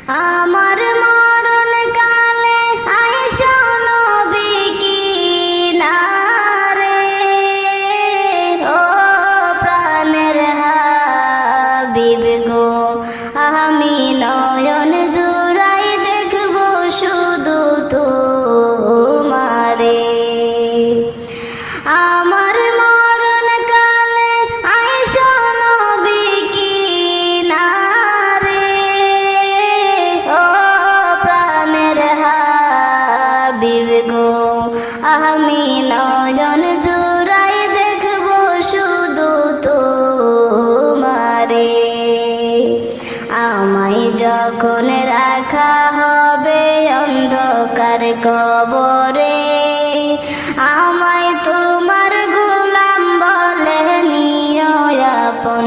আমার মরণ কালে আইসো নবী কিনারে, ও প্রাণের হাবিব গো, আমি নয়ন জুড়াই দেখব শুধু তোমারে। আমার মরণ কালে আইসো নবী কিনারে, ও প্রাণের হাবিব গো, আমি নয়ন জুড়াই দেখব শুধু তোমারে। আমায় যখন রাখা হবে অন্ধকার কবরে, আমায় তোমার গোলাম বলে নিও আপন